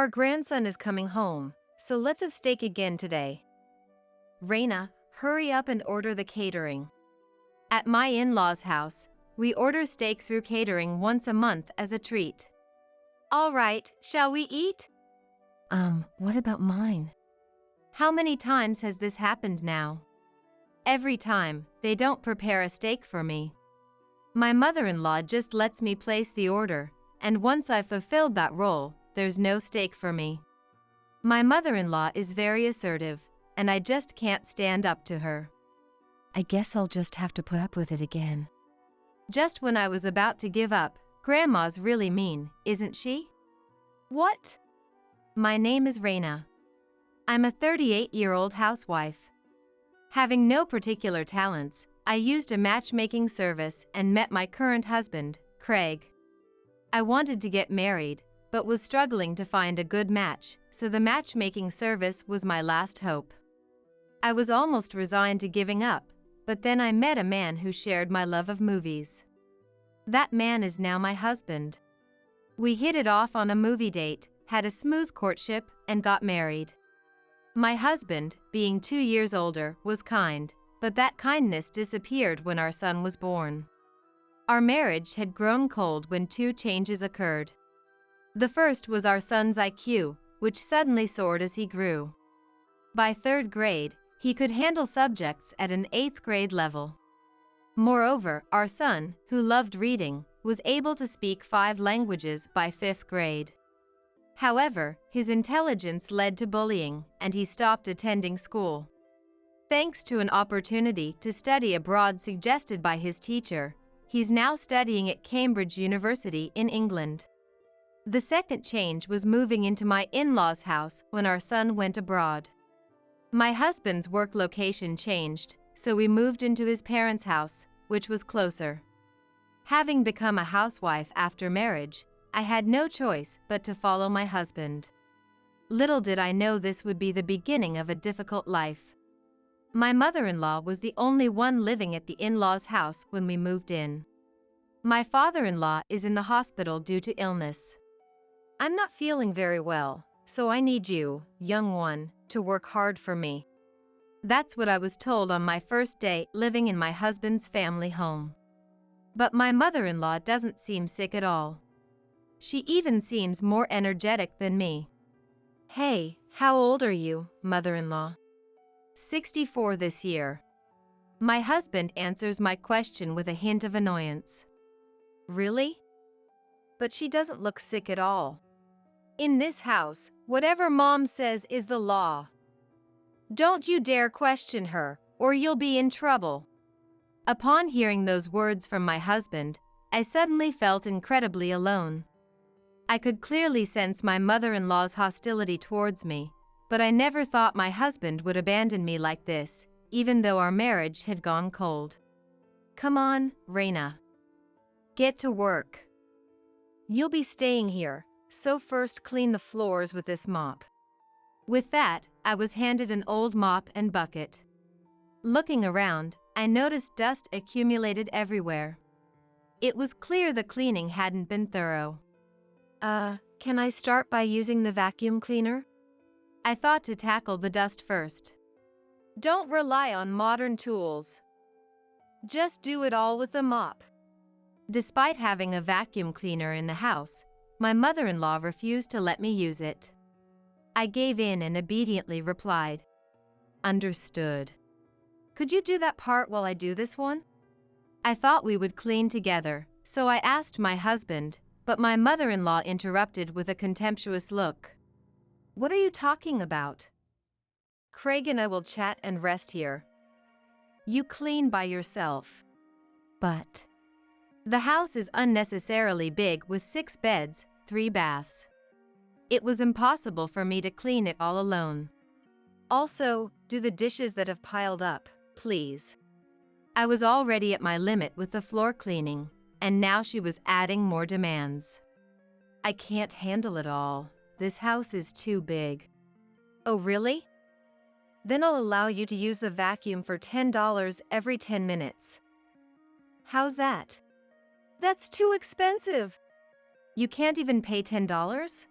Our grandson is coming home, so let's have steak again today. Raina, hurry up and order the catering. At my in-laws' house, we order steak through catering once a month as a treat. All right, shall we eat? What about mine? How many times has this happened now? Every time, they don't prepare a steak for me. My mother-in-law just lets me place the order, and once I've fulfilled that role, there's no steak for me. My mother-in-law is very assertive, and I just can't stand up to her. I guess I'll just have to put up with it again. Just when I was about to give up, Grandma's really mean, isn't she? What? My name is Raina. I'm a 38-year-old housewife. Having no particular talents, I used a matchmaking service and met my current husband, Craig. I wanted to get married, but was struggling to find a good match, so the matchmaking service was my last hope. I was almost resigned to giving up, but then I met a man who shared my love of movies. That man is now my husband. We hit it off on a movie date, had a smooth courtship, and got married. My husband, being 2 years older, was kind, but that kindness disappeared when our son was born. Our marriage had grown cold when 2 changes occurred. The first was our son's IQ, which suddenly soared as he grew. By 3rd grade, he could handle subjects at an 8th grade level. Moreover, our son, who loved reading, was able to speak 5 languages by 5th grade. However, his intelligence led to bullying, and he stopped attending school. Thanks to an opportunity to study abroad suggested by his teacher, he's now studying at Cambridge University in England. The second change was moving into my in-laws' house when our son went abroad. My husband's work location changed, so we moved into his parents' house, which was closer. Having become a housewife after marriage, I had no choice but to follow my husband. Little did I know this would be the beginning of a difficult life. My mother-in-law was the only one living at the in-laws' house when we moved in. My father-in-law is in the hospital due to illness. I'm not feeling very well, so I need you, young one, to work hard for me. That's what I was told on my first day living in my husband's family home. But my mother-in-law doesn't seem sick at all. She even seems more energetic than me. Hey, how old are you, mother-in-law? 64 this year. My husband answers my question with a hint of annoyance. Really? But she doesn't look sick at all. In this house, whatever Mom says is the law. Don't you dare question her, or you'll be in trouble. Upon hearing those words from my husband, I suddenly felt incredibly alone. I could clearly sense my mother-in-law's hostility towards me, but I never thought my husband would abandon me like this, even though our marriage had gone cold. Come on, Raina. Get to work. You'll be staying here, so first clean the floors with this mop. With that, I was handed an old mop and bucket. Looking around, I noticed dust accumulated everywhere. It was clear the cleaning hadn't been thorough. Can I start by using the vacuum cleaner? I thought to tackle the dust first. Don't rely on modern tools. Just do it all with the mop. Despite having a vacuum cleaner in the house, my mother-in-law refused to let me use it. I gave in and obediently replied, "Understood. Could you do that part while I do this one?" I thought we would clean together, so I asked my husband, but my mother-in-law interrupted with a contemptuous look. What are you talking about? Craig and I will chat and rest here. You clean by yourself. But the house is unnecessarily big with 6 beds, 3 baths. It was impossible for me to clean it all alone. Also, do the dishes that have piled up, please. I was already at my limit with the floor cleaning, and now she was adding more demands. I can't handle it all. This house is too big. Oh, really? Then I'll allow you to use the vacuum for $10 every 10 minutes. How's that? That's too expensive. You can't even pay $10?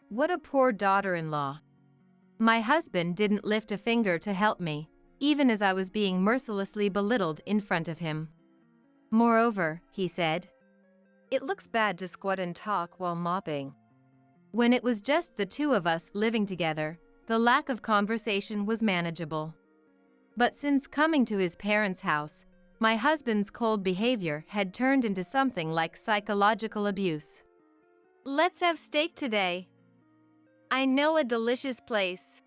What a poor daughter-in-law. My husband didn't lift a finger to help me, even as I was being mercilessly belittled in front of him. Moreover, he said, "It looks bad to squat and talk while mopping." When it was just the two of us living together, the lack of conversation was manageable. But since coming to his parents' house, my husband's cold behavior had turned into something like psychological abuse. "Let's have steak today. I know a delicious place."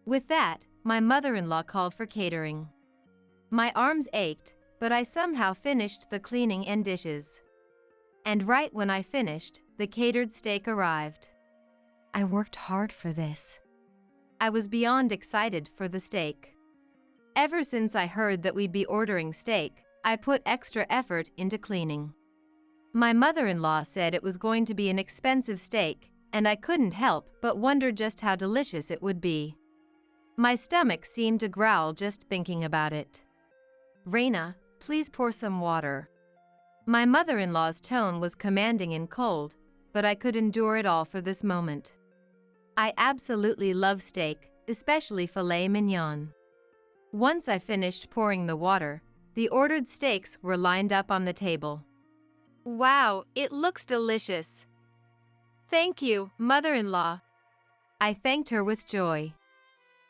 With that, my mother-in-law called for catering. My arms ached, but I somehow finished the cleaning and dishes. And right when I finished, the catered steak arrived. I worked hard for this. I was beyond excited for the steak. Ever since I heard that we'd be ordering steak, I put extra effort into cleaning. My mother-in-law said it was going to be an expensive steak, and I couldn't help but wonder just how delicious it would be. My stomach seemed to growl just thinking about it. "Raina, please pour some water." My mother-in-law's tone was commanding and cold, but I could endure it all for this moment. I absolutely love steak, especially filet mignon. Once I finished pouring the water, the ordered steaks were lined up on the table. "Wow, it looks delicious." "Thank you, mother-in-law." I thanked her with joy.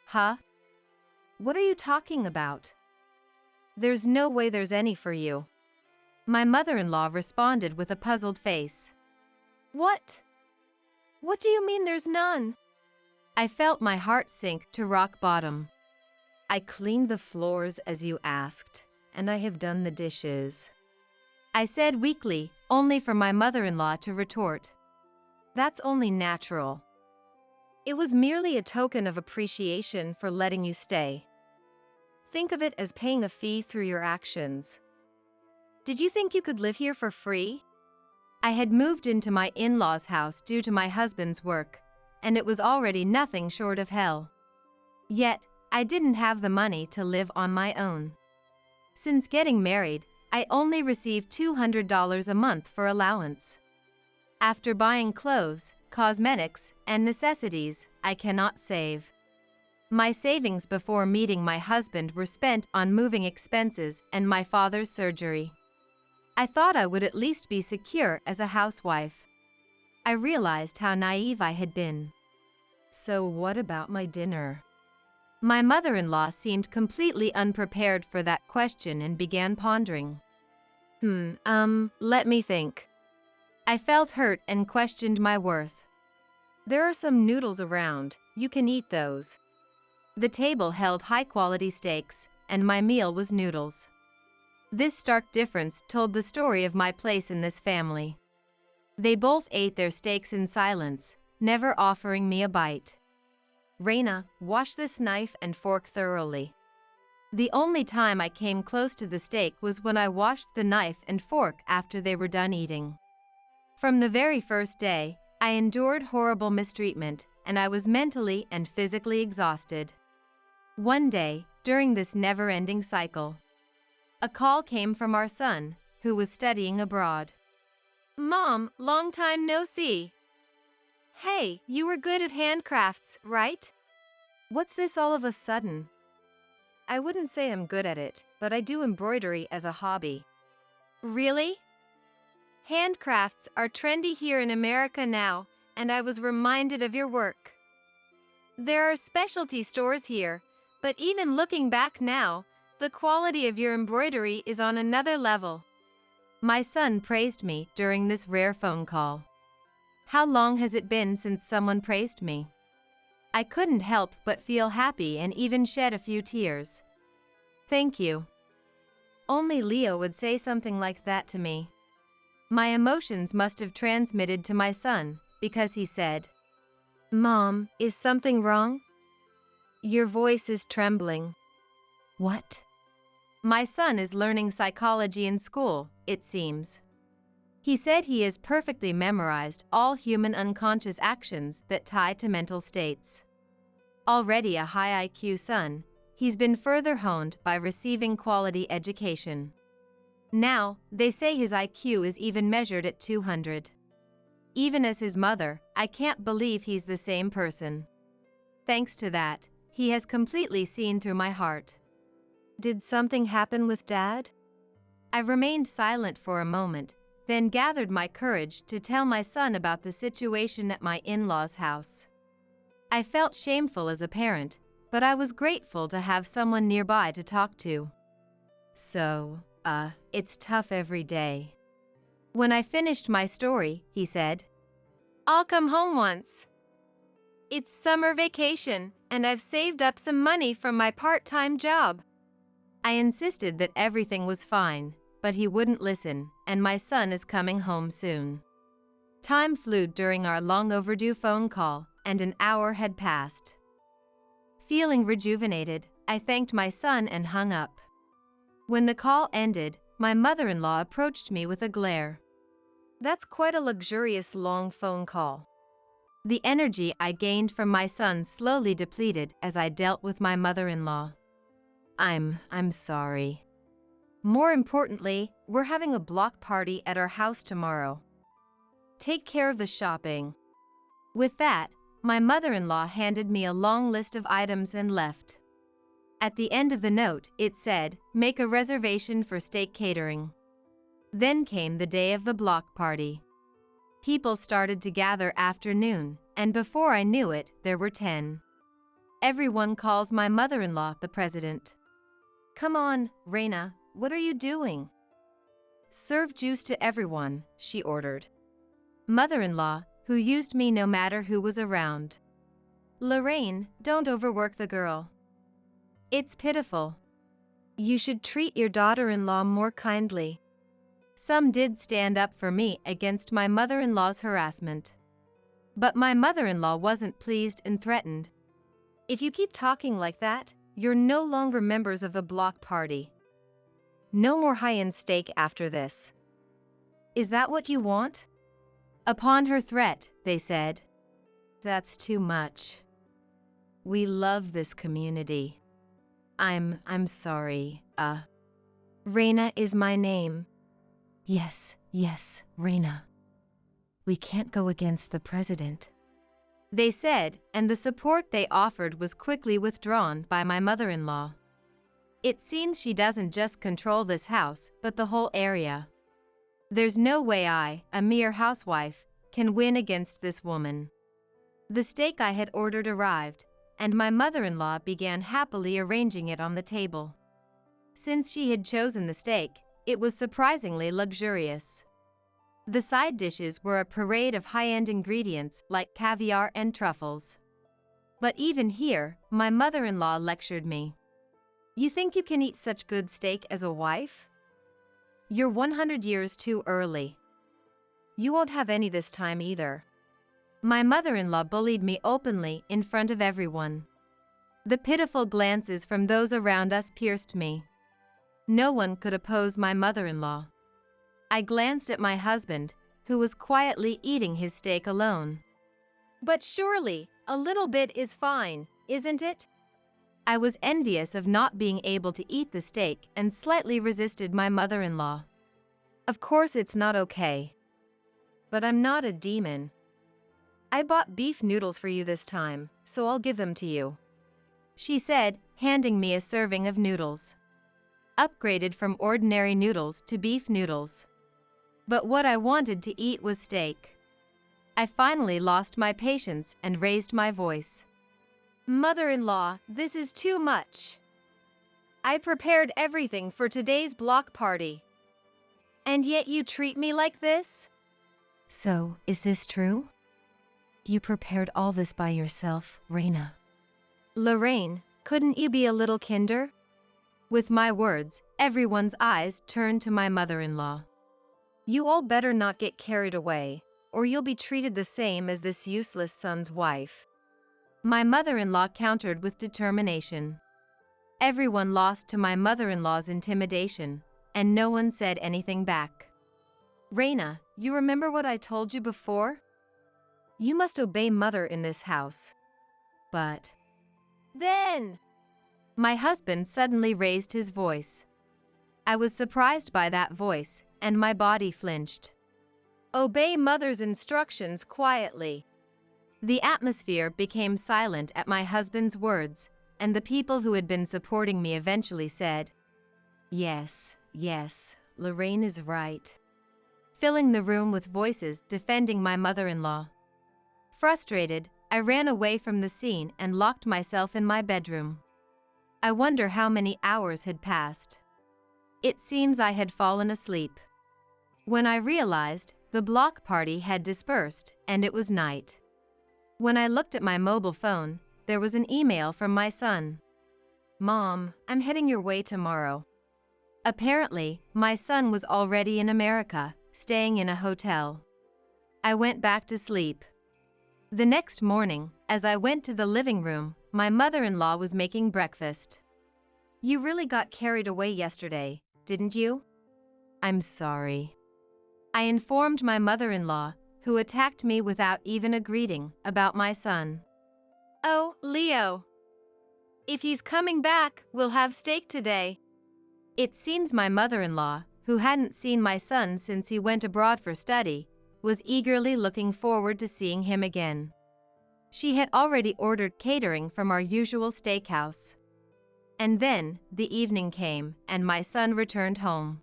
"Huh? What are you talking about? There's no way there's any for you." My mother-in-law responded with a puzzled face. "What? What do you mean there's none?" I felt my heart sink to rock bottom. "I cleaned the floors as you asked, and I have done the dishes," I said weakly, only for my mother-in-law to retort, "That's only natural. It was merely a token of appreciation for letting you stay. Think of it as paying a fee through your actions. Did you think you could live here for free?" I had moved into my in-laws' house due to my husband's work, and it was already nothing short of hell. Yet, I didn't have the money to live on my own. Since getting married, I only received $200 a month for allowance. After buying clothes, cosmetics, and necessities, I cannot save. My savings before meeting my husband were spent on moving expenses and my father's surgery. I thought I would at least be secure as a housewife. I realized how naive I had been. "So what about my dinner?" My mother-in-law seemed completely unprepared for that question and began pondering. Let me think." I felt hurt and questioned my worth. "There are some noodles around, you can eat those." The table held high-quality steaks, and my meal was noodles. This stark difference told the story of my place in this family. They both ate their steaks in silence, never offering me a bite. "Raina, wash this knife and fork thoroughly." The only time I came close to the steak was when I washed the knife and fork after they were done eating. From the very first day, I endured horrible mistreatment, and I was mentally and physically exhausted. One day, during this never-ending cycle, a call came from our son, who was studying abroad. "Mom, long time no see. Hey, you were good at handcrafts, right? What's this all of a sudden?" "I wouldn't say I'm good at it, but I do embroidery as a hobby." "Really? Handcrafts are trendy here in America now, and I was reminded of your work. There are specialty stores here, but even looking back now, the quality of your embroidery is on another level." My son praised me during this rare phone call. How long has it been since someone praised me? I couldn't help but feel happy and even shed a few tears. "Thank you." Only Leo would say something like that to me. My emotions must have transmitted to my son, because he said, "Mom, is something wrong? Your voice is trembling." "What?" My son is learning psychology in school, it seems. He said he has perfectly memorized all human unconscious actions that tie to mental states. Already a high IQ son, he's been further honed by receiving quality education. Now, they say his IQ is even measured at 200. Even as his mother, I can't believe he's the same person. Thanks to that, he has completely seen through my heart. Did something happen with Dad? I remained silent for a moment, then gathered my courage to tell my son about the situation at my in-laws' house. I felt shameful as a parent, but I was grateful to have someone nearby to talk to. So, it's tough every day. When I finished my story, he said, "I'll come home once. It's summer vacation, and I've saved up some money from my part-time job." I insisted that everything was fine, but he wouldn't listen, and my son is coming home soon. Time flew during our long overdue phone call, and an hour had passed. Feeling rejuvenated, I thanked my son and hung up. When the call ended, my mother-in-law approached me with a glare. "That's quite a luxurious long phone call." The energy I gained from my son slowly depleted as I dealt with my mother-in-law. I'm sorry. More importantly, we're having a block party at our house tomorrow. Take care of the shopping. With that, my mother-in-law handed me a long list of items and left. At the end of the note, it said, "Make a reservation for steak catering." Then came the day of the block party. People started to gather after noon, and before I knew it, there were 10. Everyone calls my mother-in-law the president. "Come on, Reina, what are you doing?" "Serve juice to everyone," she ordered. Mother-in-law, who used me no matter who was around. "Lorraine, don't overwork the girl. It's pitiful. You should treat your daughter-in-law more kindly." Some did stand up for me against my mother-in-law's harassment. But my mother-in-law wasn't pleased and threatened. "If you keep talking like that, you're no longer members of the block party. No more high-end steak after this. Is that what you want?" Upon her threat, they said, "That's too much. We love this community. I'm sorry, Reina is my name." Yes, Reina. "We can't go against the president," they said, and the support they offered was quickly withdrawn by my mother-in-law. It seems she doesn't just control this house, but the whole area. There's no way I, a mere housewife, can win against this woman. The steak I had ordered arrived, and my mother-in-law began happily arranging it on the table. Since she had chosen the steak, it was surprisingly luxurious. The side dishes were a parade of high-end ingredients like caviar and truffles. But even here, my mother-in-law lectured me. "You think you can eat such good steak as a wife? You're 100 years too early. You won't have any this time either." My mother-in-law bullied me openly in front of everyone. The pitiful glances from those around us pierced me. No one could oppose my mother-in-law. I glanced at my husband, who was quietly eating his steak alone. "But surely, a little bit is fine, isn't it?" I was envious of not being able to eat the steak and slightly resisted my mother-in-law. "Of course it's not okay. But I'm not a demon. I bought beef noodles for you this time, so I'll give them to you," she said, handing me a serving of noodles. Upgraded from ordinary noodles to beef noodles. But what I wanted to eat was steak. I finally lost my patience and raised my voice. "Mother-in-law, this is too much. I prepared everything for today's block party. And yet you treat me like this?" "So, is this true? You prepared all this by yourself, Reina." "Lorraine, couldn't you be a little kinder?" With my words, everyone's eyes turned to my mother-in-law. "You all better not get carried away, or you'll be treated the same as this useless son's wife." My mother-in-law countered with determination. Everyone lost to my mother-in-law's intimidation, and no one said anything back. "Reina, you remember what I told you before? You must obey mother in this house." "But then," my husband suddenly raised his voice. I was surprised by that voice, and my body flinched. Obey mother's instructions quietly. The atmosphere became silent at my husband's words, and the people who had been supporting me eventually said, "Yes, yes, Lorraine is right," filling the room with voices defending my mother-in-law. Frustrated, I ran away from the scene and locked myself in my bedroom. I wonder how many hours had passed. It seems I had fallen asleep. When I realized, the block party had dispersed and it was night. When I looked at my mobile phone, there was an email from my son. "Mom, I'm heading your way tomorrow." Apparently, my son was already in America, staying in a hotel. I went back to sleep. The next morning, as I went to the living room, my mother-in-law was making breakfast. "You really got carried away yesterday, didn't you?" "I'm sorry," I informed my mother-in-law, who attacked me without even a greeting, about my son. "Oh, Leo. If he's coming back, we'll have steak today." It seems my mother-in-law, who hadn't seen my son since he went abroad for study, was eagerly looking forward to seeing him again. She had already ordered catering from our usual steakhouse. And then, the evening came, and my son returned home.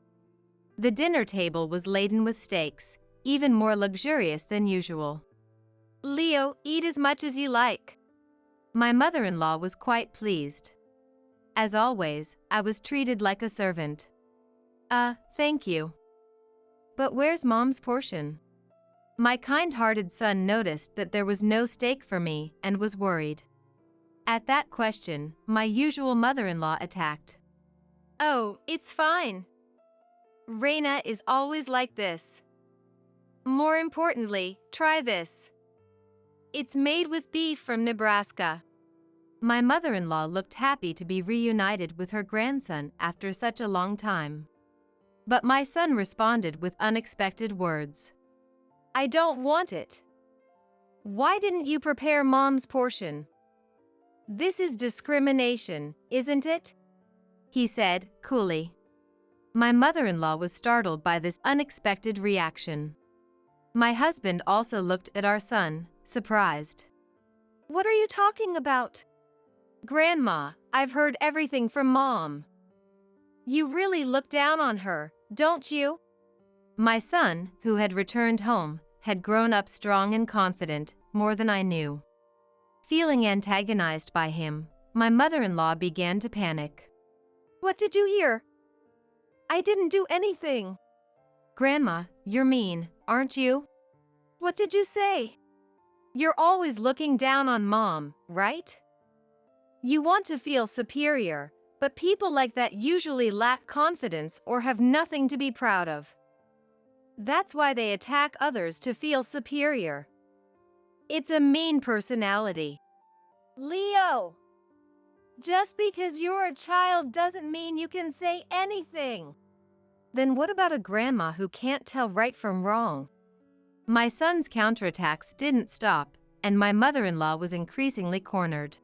The dinner table was laden with steaks, even more luxurious than usual. "Leo, eat as much as you like." My mother-in-law was quite pleased. As always, I was treated like a servant. Thank you. But where's Mom's portion?" My kind-hearted son noticed that there was no steak for me and was worried. At that question, my usual mother-in-law attacked. "Oh, it's fine. Reina is always like this. More importantly, try this. It's made with beef from Nebraska." My mother-in-law looked happy to be reunited with her grandson after such a long time. But my son responded with unexpected words. "I don't want it. Why didn't you prepare Mom's portion? This is discrimination, isn't it?" he said, coolly. My mother-in-law was startled by this unexpected reaction. My husband also looked at our son, surprised. "What are you talking about?" "Grandma, I've heard everything from Mom. You really look down on her, don't you?" My son, who had returned home, had grown up strong and confident, more than I knew. Feeling antagonized by him, my mother-in-law began to panic. "What did you hear? I didn't do anything." "Grandma, you're mean, aren't you?" "What did you say? You're always looking down on Mom, right? You want to feel superior, but people like that usually lack confidence or have nothing to be proud of. That's why they attack others to feel superior. It's a mean personality." "Leo, just because you're a child doesn't mean you can say anything." "Then what about a grandma who can't tell right from wrong?" My son's counterattacks didn't stop, and my mother-in-law was increasingly cornered.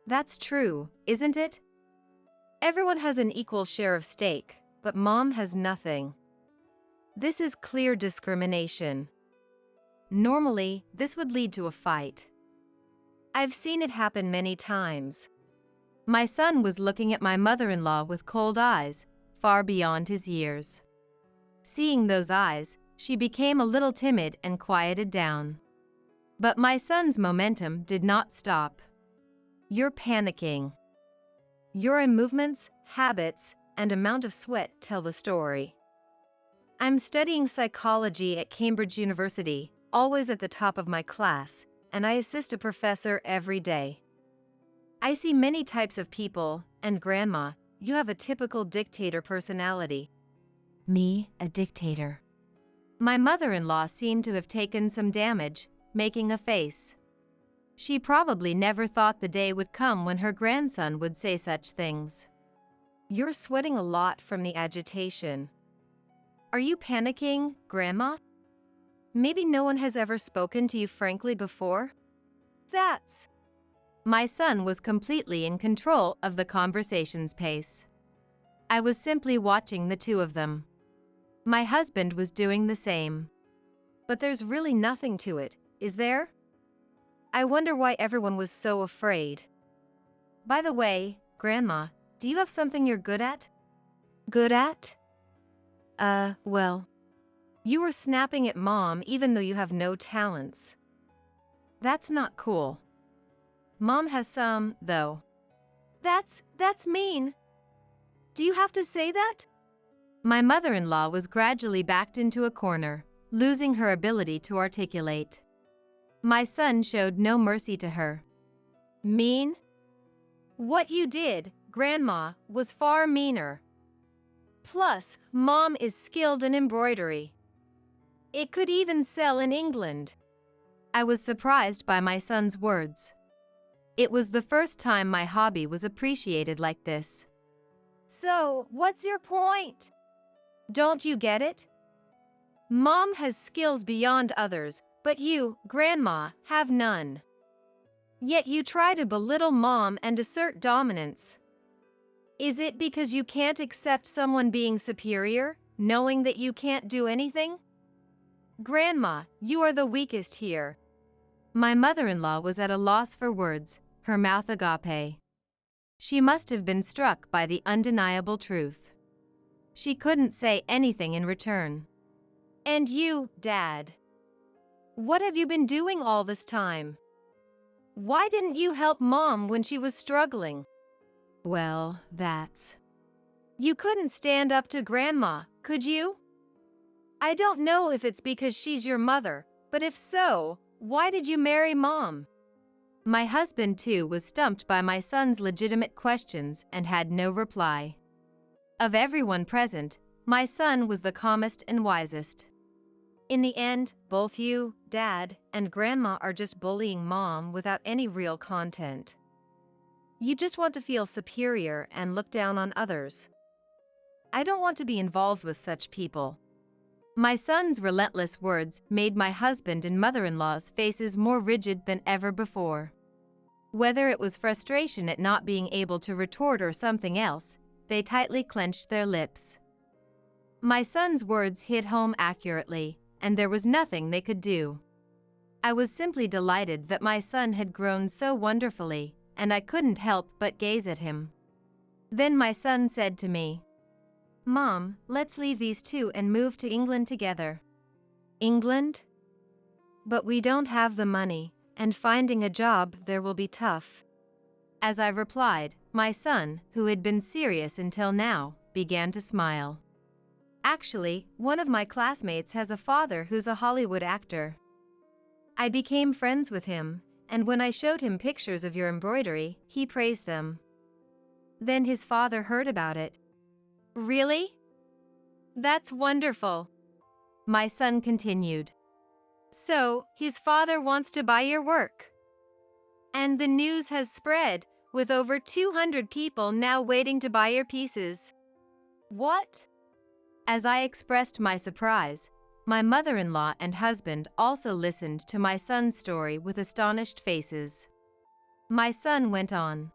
"That's true, isn't it? Everyone has an equal share of steak, but Mom has nothing. This is clear discrimination. Normally, this would lead to a fight. I've seen it happen many times." My son was looking at my mother-in-law with cold eyes, far beyond his years. Seeing those eyes, she became a little timid and quieted down. But my son's momentum did not stop. "You're panicking. Your eye movements, habits, and amount of sweat tell the story. I'm studying psychology at Cambridge University, always at the top of my class, and I assist a professor every day. I see many types of people, and Grandma, you have a typical dictator personality." "Me, a dictator?" My mother-in-law seemed to have taken some damage, making a face. She probably never thought the day would come when her grandson would say such things. "You're sweating a lot from the agitation. Are you panicking, Grandma? Maybe no one has ever spoken to you frankly before?" "That's..." My son was completely in control of the conversation's pace. I was simply watching the two of them. My husband was doing the same. But there's really nothing to it, is there? I wonder why everyone was so afraid. By the way, Grandma, do you have something you're good at? Good at? Well, you were snapping at Mom even though you have no talents. That's not cool. Mom has some, though. That's mean. Do you have to say that? My mother-in-law was gradually backed into a corner, losing her ability to articulate. My son showed no mercy to her. Mean? What you did, Grandma, was far meaner. Plus, Mom is skilled in embroidery. It could even sell in England. I was surprised by my son's words. It was the first time my hobby was appreciated like this. So, what's your point? Don't you get it? Mom has skills beyond others, but you, Grandma, have none. Yet you try to belittle Mom and assert dominance. Is it because you can't accept someone being superior, knowing that you can't do anything? Grandma, you are the weakest here. My mother-in-law was at a loss for words, her mouth agape. She must have been struck by the undeniable truth. She couldn't say anything in return. And you, Dad? What have you been doing all this time? Why didn't you help Mom when she was struggling? Well, that's... You couldn't stand up to Grandma, could you? I don't know if it's because she's your mother, but if so, why did you marry Mom? My husband, too, was stumped by my son's legitimate questions and had no reply. Of everyone present, my son was the calmest and wisest. In the end, both you, Dad, and Grandma are just bullying Mom without any real content. You just want to feel superior and look down on others. I don't want to be involved with such people. My son's relentless words made my husband and mother-in-law's faces more rigid than ever before. Whether it was frustration at not being able to retort or something else, they tightly clenched their lips. My son's words hit home accurately, and there was nothing they could do. I was simply delighted that my son had grown so wonderfully, and I couldn't help but gaze at him. Then my son said to me, "Mom, let's leave these two and move to England together." England? But we don't have the money, and finding a job there will be tough. As I replied, my son, who had been serious until now, began to smile. Actually, one of my classmates has a father who's a Hollywood actor. I became friends with him, and when I showed him pictures of your embroidery, he praised them. Then his father heard about it. Really? That's wonderful. My son continued. So, his father wants to buy your work. And the news has spread, with over 200 people now waiting to buy your pieces. What? As I expressed my surprise, my mother-in-law and husband also listened to my son's story with astonished faces. My son went on.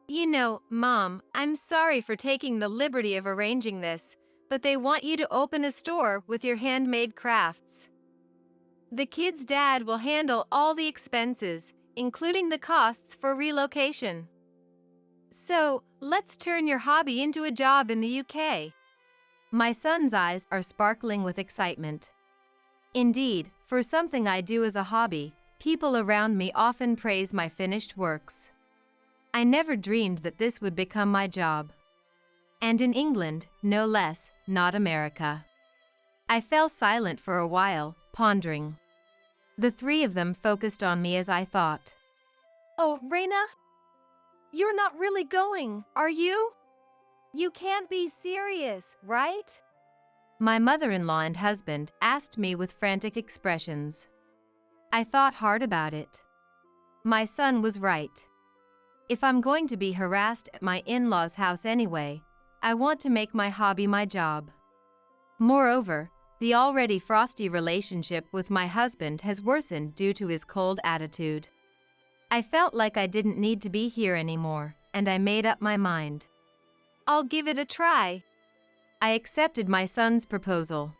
You know, Mom, I'm sorry for taking the liberty of arranging this, but they want you to open a store with your handmade crafts. The kid's dad will handle all the expenses, including the costs for relocation. So, let's turn your hobby into a job in the UK. My son's eyes are sparkling with excitement. Indeed, for something I do as a hobby, people around me often praise my finished works. I never dreamed that this would become my job. And in England, no less, not America. I fell silent for a while, pondering. The three of them focused on me as I thought. Oh, Raina? You're not really going, are you? You can't be serious, right? My mother-in-law and husband asked me with frantic expressions. I thought hard about it. My son was right. If I'm going to be harassed at my in-laws' house anyway, I want to make my hobby my job. Moreover, the already frosty relationship with my husband has worsened due to his cold attitude. I felt like I didn't need to be here anymore, and I made up my mind. I'll give it a try. I accepted my son's proposal.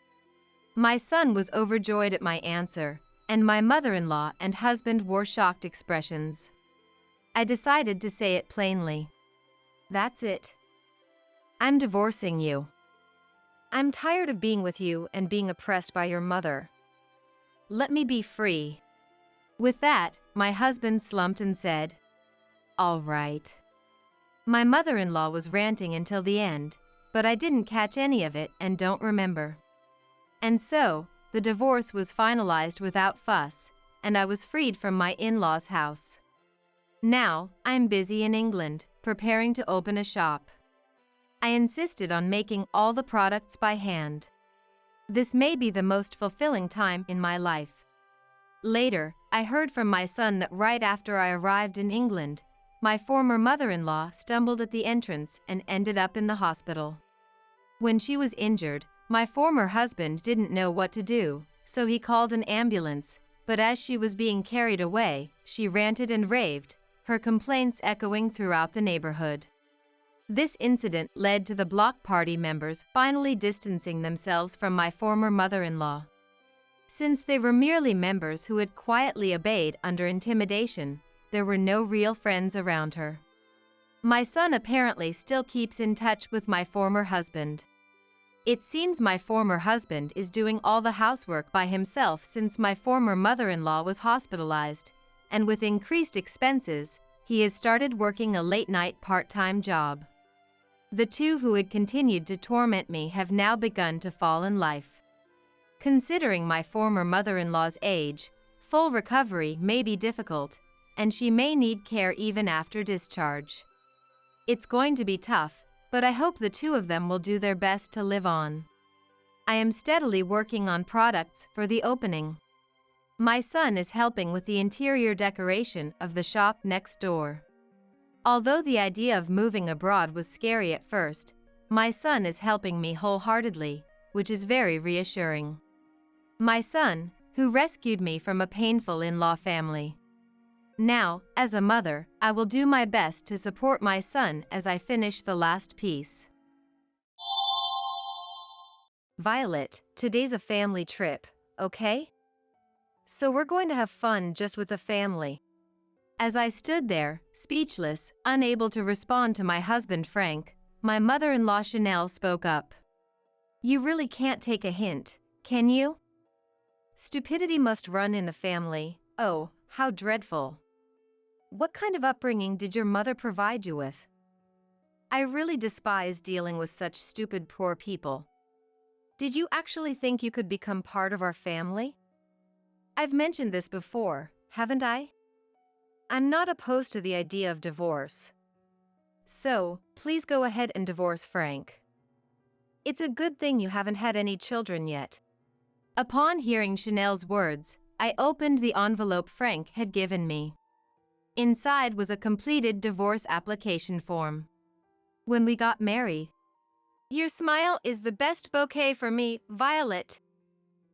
My son was overjoyed at my answer, and my mother-in-law and husband wore shocked expressions. I decided to say it plainly. That's it. I'm divorcing you. I'm tired of being with you and being oppressed by your mother. Let me be free. With that, my husband slumped and said, "All right." My mother-in-law was ranting until the end, but I didn't catch any of it and don't remember. And so, the divorce was finalized without fuss, and I was freed from my in-laws' house. Now, I'm busy in England, preparing to open a shop. I insisted on making all the products by hand. This may be the most fulfilling time in my life. Later, I heard from my son that right after I arrived in England, my former mother-in-law stumbled at the entrance and ended up in the hospital. When she was injured, my former husband didn't know what to do, so he called an ambulance, but as she was being carried away, she ranted and raved, her complaints echoing throughout the neighborhood. This incident led to the block party members finally distancing themselves from my former mother-in-law. Since they were merely members who had quietly obeyed under intimidation, there were no real friends around her. My son apparently still keeps in touch with my former husband. It seems my former husband is doing all the housework by himself since my former mother-in-law was hospitalized, and with increased expenses, he has started working a late-night part-time job. The two who had continued to torment me have now begun to fall in life. Considering my former mother-in-law's age, full recovery may be difficult, and she may need care even after discharge. It's going to be tough, but I hope the two of them will do their best to live on. I am steadily working on products for the opening. My son is helping with the interior decoration of the shop next door. Although the idea of moving abroad was scary at first, my son is helping me wholeheartedly, which is very reassuring. My son, who rescued me from a painful in-law family. Now, as a mother, I will do my best to support my son as I finish the last piece. Violet, today's a family trip, okay? So we're going to have fun just with the family. As I stood there, speechless, unable to respond to my husband Frank, my mother-in-law Chanel spoke up. You really can't take a hint, can you? Stupidity must run in the family. Oh, how dreadful. What kind of upbringing did your mother provide you with? I really despise dealing with such stupid poor people. Did you actually think you could become part of our family? I've mentioned this before, haven't I? I'm not opposed to the idea of divorce. So, please go ahead and divorce Frank. It's a good thing you haven't had any children yet. Upon hearing Chanel's words, I opened the envelope Frank had given me. Inside was a completed divorce application form. When we got married, "Your smile is the best bouquet for me, Violet,"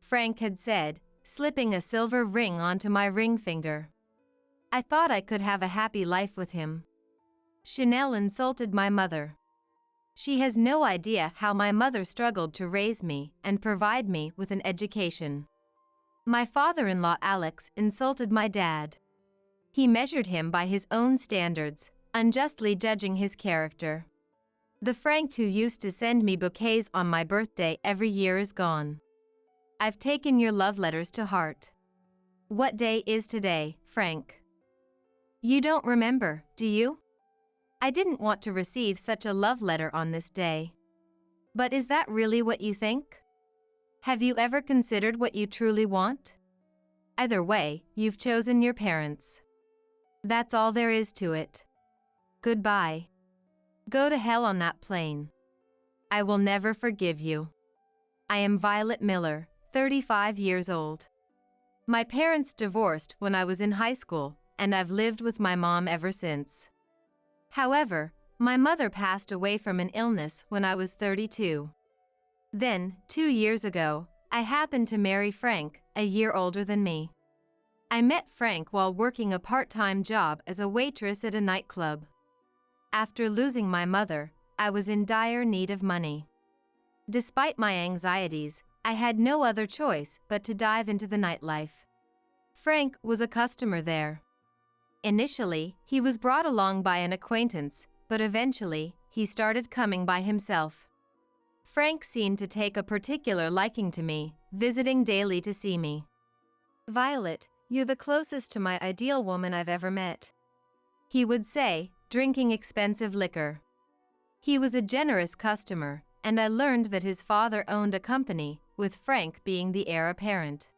Frank had said, slipping a silver ring onto my ring finger. I thought I could have a happy life with him. Chanel insulted my mother. She has no idea how my mother struggled to raise me and provide me with an education. My father-in-law Alex insulted my dad. He measured him by his own standards, unjustly judging his character. The Frank who used to send me bouquets on my birthday every year is gone. I've taken your love letters to heart. What day is today, Frank? You don't remember, do you? I didn't want to receive such a love letter on this day. But is that really what you think? Have you ever considered what you truly want? Either way, you've chosen your parents. That's all there is to it. Goodbye. Go to hell on that plane. I will never forgive you. I am Violet Miller, 35 years old. My parents divorced when I was in high school, and I've lived with my mom ever since. However, my mother passed away from an illness when I was 32. Then, 2 years ago, I happened to marry Frank, a year older than me. I met Frank while working a part-time job as a waitress at a nightclub. After losing my mother, I was in dire need of money. Despite my anxieties, I had no other choice but to dive into the nightlife. Frank was a customer there. Initially, he was brought along by an acquaintance, but eventually, he started coming by himself. Frank seemed to take a particular liking to me, visiting daily to see me. "Violet, you're the closest to my ideal woman I've ever met," he would say, drinking expensive liquor. He was a generous customer, and I learned that his father owned a company, with Frank being the heir apparent.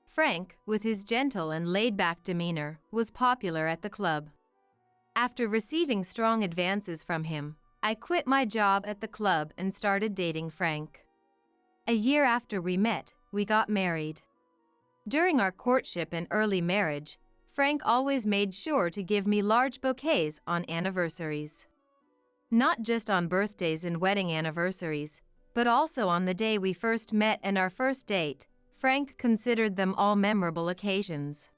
Frank, with his gentle and laid-back demeanor, was popular at the club. After receiving strong advances from him, I quit my job at the club and started dating Frank. A year after we met, we got married. During our courtship and early marriage, Frank always made sure to give me large bouquets on anniversaries. Not just on birthdays and wedding anniversaries, but also on the day we first met and our first date. Frank considered them all memorable occasions.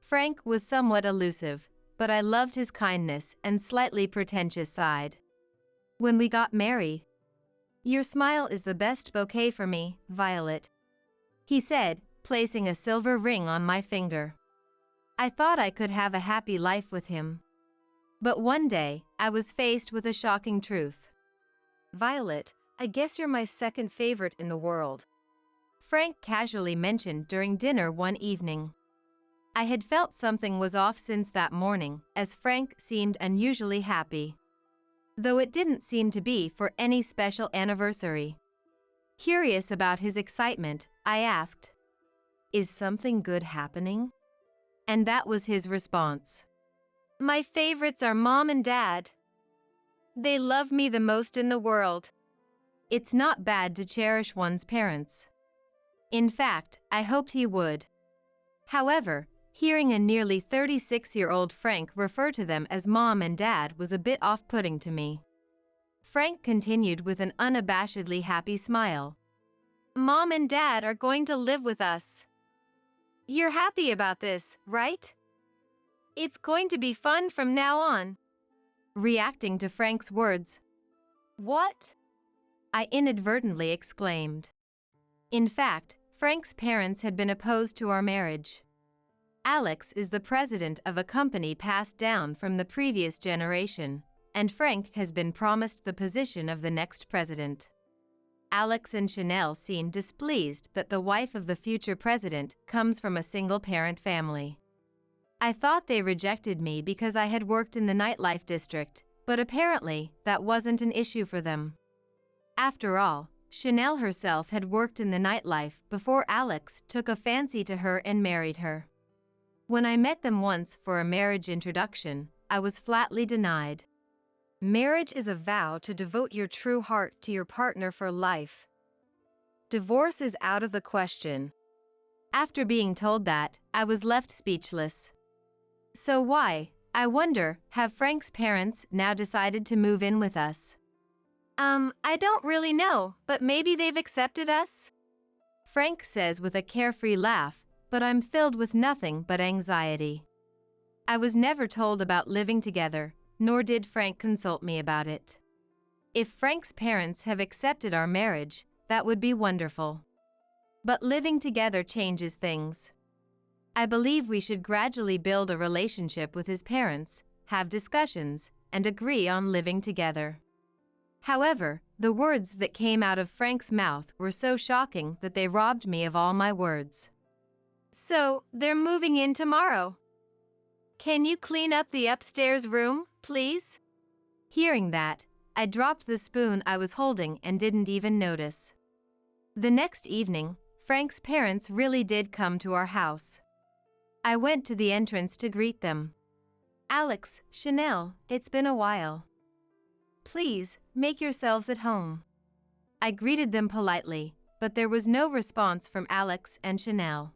Frank was somewhat elusive, but I loved his kindness and slightly pretentious side. When we got married, "Your smile is the best bouquet for me, Violet," he said, placing a silver ring on my finger. I thought I could have a happy life with him. But one day, I was faced with a shocking truth. "Violet, I guess you're my second favorite in the world," Frank casually mentioned during dinner one evening. I had felt something was off since that morning, as Frank seemed unusually happy. Though it didn't seem to be for any special anniversary. Curious about his excitement, I asked, "Is something good happening?" And that was his response. "My favorites are Mom and Dad. They love me the most in the world." It's not bad to cherish one's parents. In fact, I hoped he would. However, hearing a nearly 36-year-old Frank refer to them as Mom and Dad was a bit off-putting to me. Frank continued with an unabashedly happy smile. "Mom and Dad are going to live with us. You're happy about this, right? It's going to be fun from now on." Reacting to Frank's words, "What?" I inadvertently exclaimed. In fact, Frank's parents had been opposed to our marriage. Alex is the president of a company passed down from the previous generation, and Frank has been promised the position of the next president. Alex and Chanel seemed displeased that the wife of the future president comes from a single-parent family. I thought they rejected me because I had worked in the nightlife district, but apparently that wasn't an issue for them. After all, Chanel herself had worked in the nightlife before Alex took a fancy to her and married her. When I met them once for a marriage introduction, I was flatly denied. Marriage is a vow to devote your true heart to your partner for life. Divorce is out of the question. After being told that, I was left speechless. So why, I wonder, have Frank's parents now decided to move in with us? I don't really know, but maybe they've accepted us?" Frank says with a carefree laugh, but I'm filled with nothing but anxiety. I was never told about living together, nor did Frank consult me about it. If Frank's parents have accepted our marriage, that would be wonderful. But living together changes things. I believe we should gradually build a relationship with his parents, have discussions, and agree on living together. However, the words that came out of Frank's mouth were so shocking that they robbed me of all my words. "So, they're moving in tomorrow. Can you clean up the upstairs room, please?" Hearing that, I dropped the spoon I was holding and didn't even notice. The next evening, Frank's parents really did come to our house. I went to the entrance to greet them. "Alex, Chanel, it's been a while. Please, make yourselves at home." I greeted them politely, but there was no response from Alex and Chanel.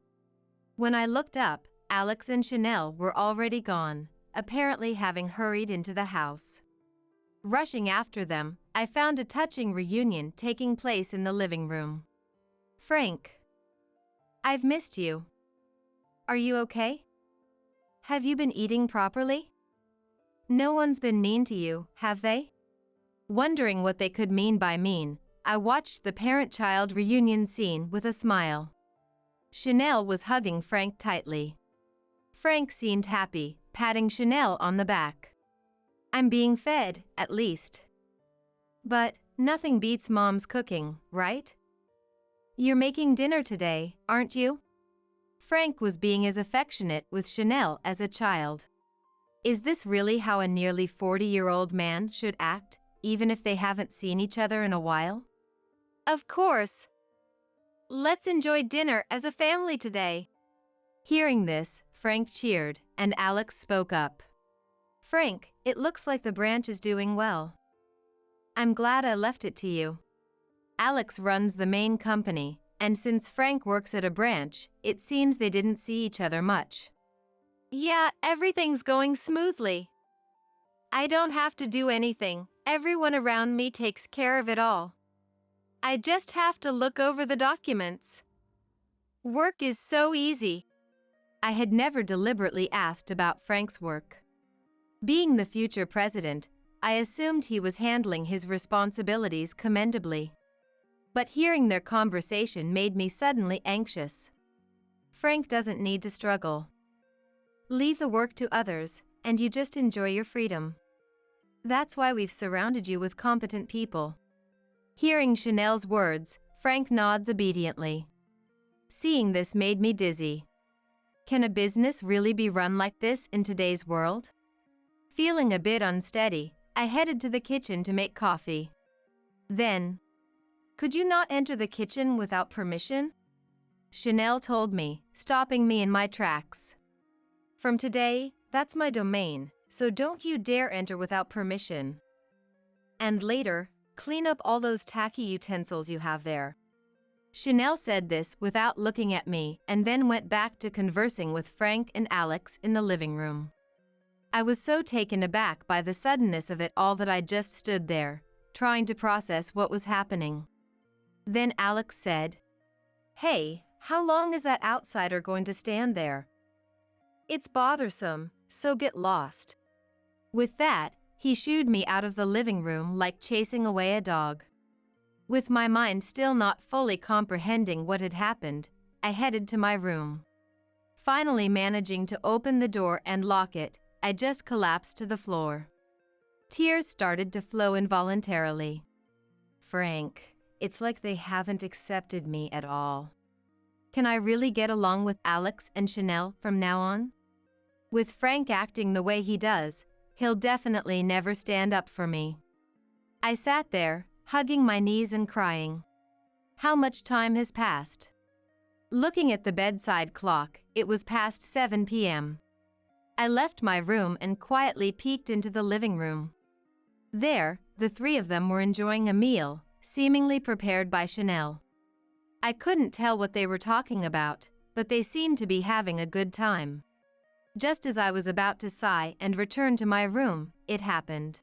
When I looked up, Alex and Chanel were already gone, apparently having hurried into the house. Rushing after them, I found a touching reunion taking place in the living room. "Frank, I've missed you. Are you okay? Have you been eating properly? No one's been mean to you, have they?" Wondering what they could mean by mean, I watched the parent-child reunion scene with a smile. Chanel was hugging Frank tightly. Frank seemed happy, patting Chanel on the back. I'm being fed, at least. But nothing beats Mom's cooking, right? You're making dinner today, aren't you? Frank was being as affectionate with Chanel as a child. Is this really how a nearly 40-year-old man should act, even if they haven't seen each other in a while? Of course. Let's enjoy dinner as a family today. Hearing this, Frank cheered, and Alex spoke up. Frank, it looks like the branch is doing well. I'm glad I left it to you. Alex runs the main company, and since Frank works at a branch, it seems they didn't see each other much. Yeah, everything's going smoothly. I don't have to do anything. Everyone around me takes care of it all. I just have to look over the documents. Work is so easy. I had never deliberately asked about Frank's work. Being the future president, I assumed he was handling his responsibilities commendably. But hearing their conversation made me suddenly anxious. Frank doesn't need to struggle. Leave the work to others, and you just enjoy your freedom. That's why we've surrounded you with competent people. Hearing Chanel's words, Frank nods obediently. Seeing this made me dizzy. Can a business really be run like this in today's world? Feeling a bit unsteady, I headed to the kitchen to make coffee. Then, could you not enter the kitchen without permission? Chanel told me, stopping me in my tracks. From today, that's my domain, so don't you dare enter without permission. And later, clean up all those tacky utensils you have there. Chanel said this without looking at me and then went back to conversing with Frank and Alex in the living room. I was so taken aback by the suddenness of it all that I just stood there, trying to process what was happening. Then Alex said, "Hey, how long is that outsider going to stand there? It's bothersome, so get lost." With that, he shooed me out of the living room like chasing away a dog. With my mind still not fully comprehending what had happened, I headed to my room. Finally managing to open the door and lock it, I just collapsed to the floor. Tears started to flow involuntarily. Frank, it's like they haven't accepted me at all. Can I really get along with Alex and Chanel from now on? With Frank acting the way he does, he'll definitely never stand up for me. I sat there, hugging my knees and crying. How much time has passed? Looking at the bedside clock, it was past 7 p.m. I left my room and quietly peeked into the living room. There, the three of them were enjoying a meal, seemingly prepared by Chanel. I couldn't tell what they were talking about, but they seemed to be having a good time. Just as I was about to sigh and return to my room, it happened.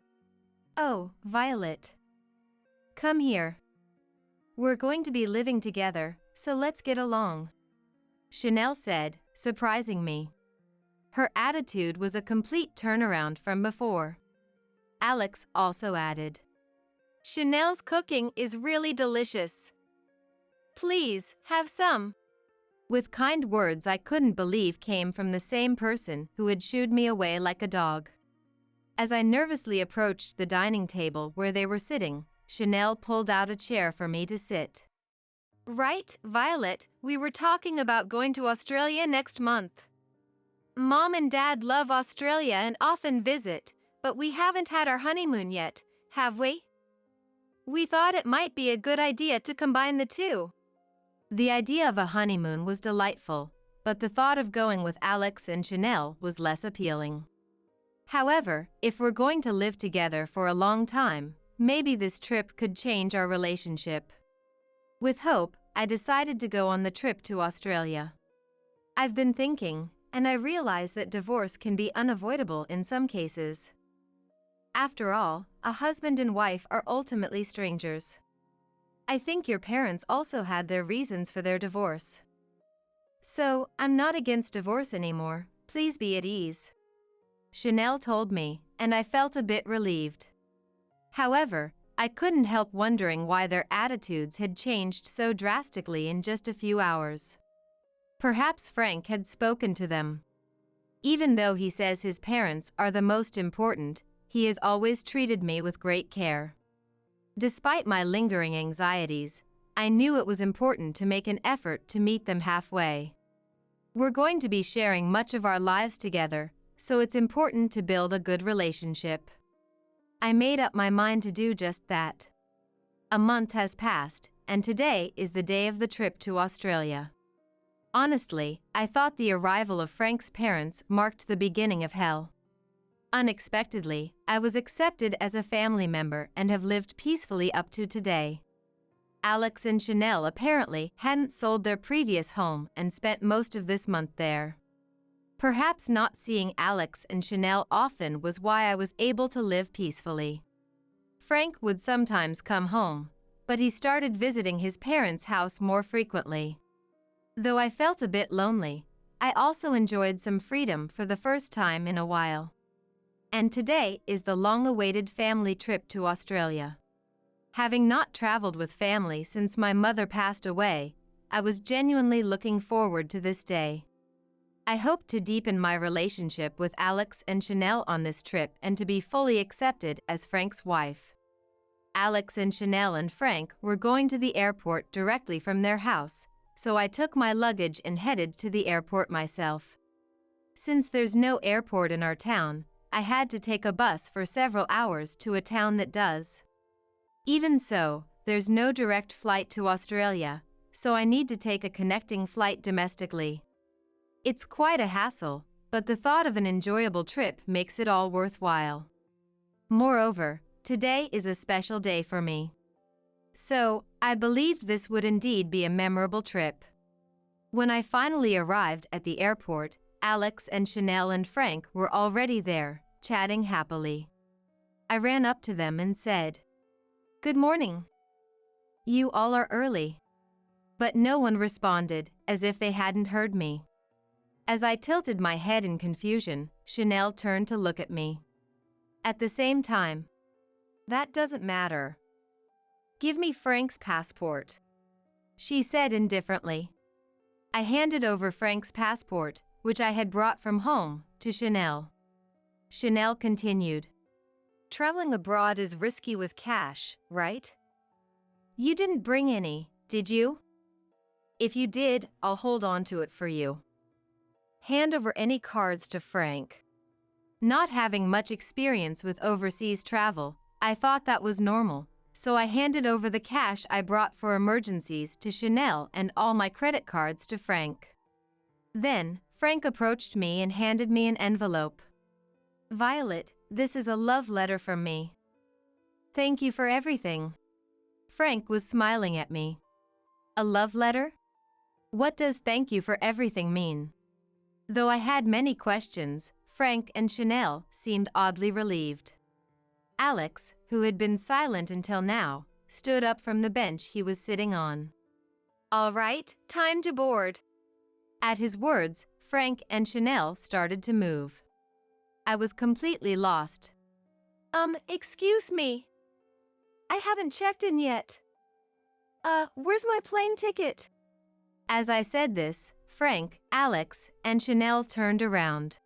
Oh, Violet. Come here. We're going to be living together, so let's get along. Chanel said, surprising me. Her attitude was a complete turnaround from before. Alex also added, Chanel's cooking is really delicious. Please, have some. With kind words I couldn't believe came from the same person who had shooed me away like a dog. As I nervously approached the dining table where they were sitting, Chanel pulled out a chair for me to sit. Right, Violet, we were talking about going to Australia next month. Mom and Dad love Australia and often visit, but we haven't had our honeymoon yet, have we? We thought it might be a good idea to combine the two. The idea of a honeymoon was delightful, but the thought of going with Alex and Chanel was less appealing. However, if we're going to live together for a long time, maybe this trip could change our relationship. With hope, I decided to go on the trip to Australia. I've been thinking, and I realize that divorce can be unavoidable in some cases. After all, a husband and wife are ultimately strangers. I think your parents also had their reasons for their divorce. So, I'm not against divorce anymore, please be at ease. Chanel told me, and I felt a bit relieved. However, I couldn't help wondering why their attitudes had changed so drastically in just a few hours. Perhaps Frank had spoken to them. Even though he says his parents are the most important, he has always treated me with great care. Despite my lingering anxieties, I knew it was important to make an effort to meet them halfway. We're going to be sharing much of our lives together, so it's important to build a good relationship. I made up my mind to do just that. A month has passed, and today is the day of the trip to Australia. Honestly, I thought the arrival of Frank's parents marked the beginning of hell. Unexpectedly, I was accepted as a family member and have lived peacefully up to today. Alex and Chanel apparently hadn't sold their previous home and spent most of this month there. Perhaps not seeing Alex and Chanel often was why I was able to live peacefully. Frank would sometimes come home, but he started visiting his parents' house more frequently. Though I felt a bit lonely, I also enjoyed some freedom for the first time in a while. And today is the long-awaited family trip to Australia. Having not traveled with family since my mother passed away, I was genuinely looking forward to this day. I hope to deepen my relationship with Alex and Chanel on this trip and to be fully accepted as Frank's wife. Alex and Chanel and Frank were going to the airport directly from their house, so I took my luggage and headed to the airport myself. Since there's no airport in our town, I had to take a bus for several hours to a town that does. Even so, there's no direct flight to Australia, so I need to take a connecting flight domestically. It's quite a hassle, but the thought of an enjoyable trip makes it all worthwhile. Moreover, today is a special day for me. So, I believed this would indeed be a memorable trip. When I finally arrived at the airport, Alex and Chanel and Frank were already there, chatting happily. I ran up to them and said, "Good morning. You all are early." But no one responded, as if they hadn't heard me. As I tilted my head in confusion, Chanel turned to look at me. At the same time, "That doesn't matter. Give me Frank's passport," she said indifferently. I handed over Frank's passport, which I had brought from home, to Chanel. Chanel continued, "Traveling abroad is risky with cash, right? You didn't bring any, did you? If you did, I'll hold on to it for you. Hand over any cards to Frank." Not having much experience with overseas travel, I thought that was normal, so I handed over the cash I brought for emergencies to Chanel and all my credit cards to Frank. Then, Frank approached me and handed me an envelope. "Violet, this is a love letter from me. Thank you for everything." Frank was smiling at me. A love letter? What does thank you for everything mean? Though I had many questions, Frank and Chanel seemed oddly relieved. Alex, who had been silent until now, stood up from the bench he was sitting on. "All right, time to board." At his words, Frank and Chanel started to move. I was completely lost. Excuse me. I haven't checked in yet. Where's my plane ticket?" As I said this, Frank, Alex, and Chanel turned around.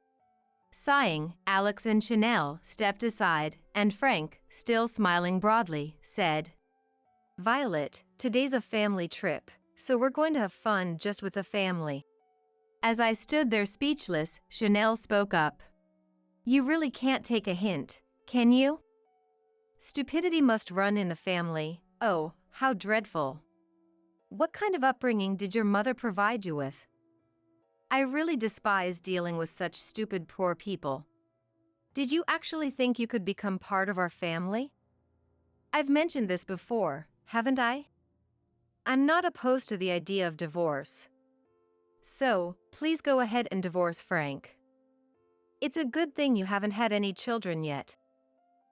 Sighing, Alex and Chanel stepped aside, and Frank, still smiling broadly, said, "Violet, today's a family trip, so we're going to have fun just with the family." As I stood there speechless, Chanel spoke up. "You really can't take a hint, can you? Stupidity must run in the family. Oh, how dreadful. What kind of upbringing did your mother provide you with? I really despise dealing with such stupid poor people. Did you actually think you could become part of our family? I've mentioned this before, haven't I? I'm not opposed to the idea of divorce. So, please go ahead and divorce Frank. It's a good thing you haven't had any children yet."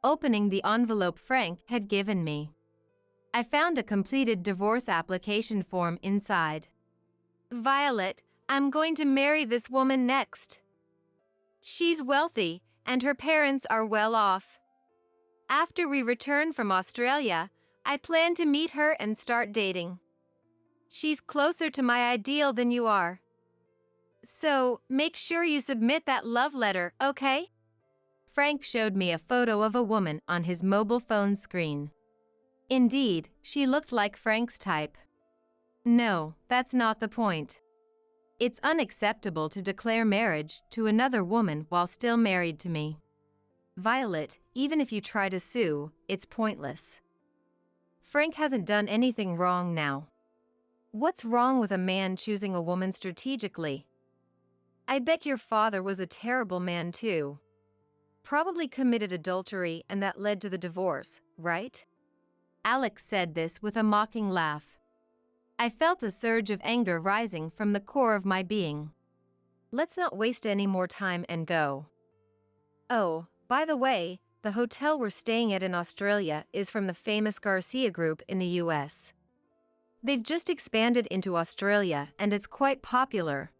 Opening the envelope Frank had given me, I found a completed divorce application form inside. "Violet, I'm going to marry this woman next. She's wealthy, and her parents are well off. After we return from Australia, I plan to meet her and start dating. She's closer to my ideal than you are. So, make sure you submit that love letter, okay? Frank showed me a photo of a woman on his mobile phone screen. Indeed, she looked like Frank's type. No, that's not the point. It's unacceptable to declare marriage to another woman while still married to me. Violet, even if you try to sue, it's pointless. Frank hasn't done anything wrong now. What's wrong with a man choosing a woman strategically? I bet your father was a terrible man too. Probably committed adultery and that led to the divorce, right? Alex said this with a mocking laugh. I felt a surge of anger rising from the core of my being. Let's not waste any more time and go. Oh, by the way, the hotel we're staying at in Australia is from the famous Garcia Group in the US. They've just expanded into Australia and it's quite popular.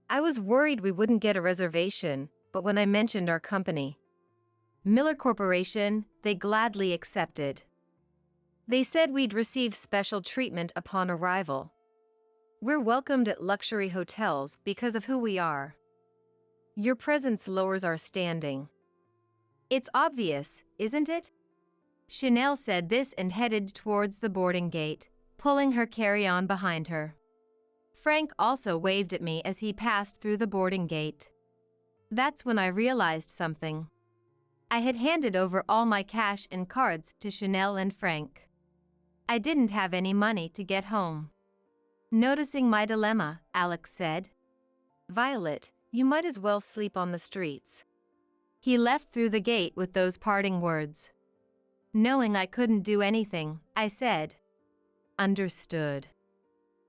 I was worried we wouldn't get a reservation, but when I mentioned our company, Miller Corporation, they gladly accepted. They said we'd receive special treatment upon arrival. We're welcomed at luxury hotels because of who we are. Your presence lowers our standing. It's obvious, isn't it? Chanel said this and headed towards the boarding gate, pulling her carry-on behind her. Frank also waved at me as he passed through the boarding gate. That's when I realized something. I had handed over all my cash and cards to Chanel and Frank. I didn't have any money to get home. Noticing my dilemma, Alex said, "Violet, you might as well sleep on the streets." He left through the gate with those parting words. Knowing I couldn't do anything, I said, "Understood,"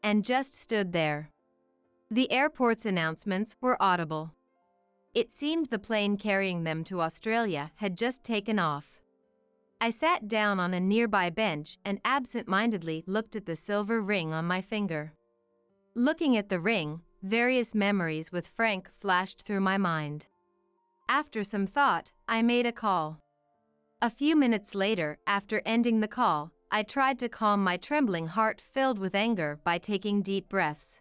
and just stood there. The airport's announcements were audible. It seemed the plane carrying them to Australia had just taken off. I sat down on a nearby bench and absent-mindedly looked at the silver ring on my finger. Looking at the ring, various memories with Frank flashed through my mind. After some thought, I made a call. A few minutes later, after ending the call, I tried to calm my trembling heart filled with anger by taking deep breaths.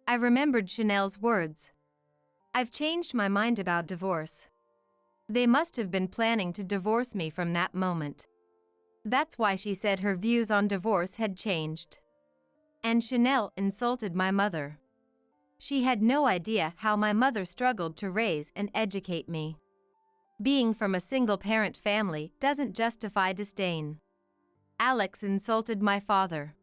I remembered Chanel's words. I've changed my mind about divorce. They must have been planning to divorce me from that moment. That's why she said her views on divorce had changed. And Chanel insulted my mother. She had no idea how my mother struggled to raise and educate me. Being from a single-parent family doesn't justify disdain. Alex insulted my father.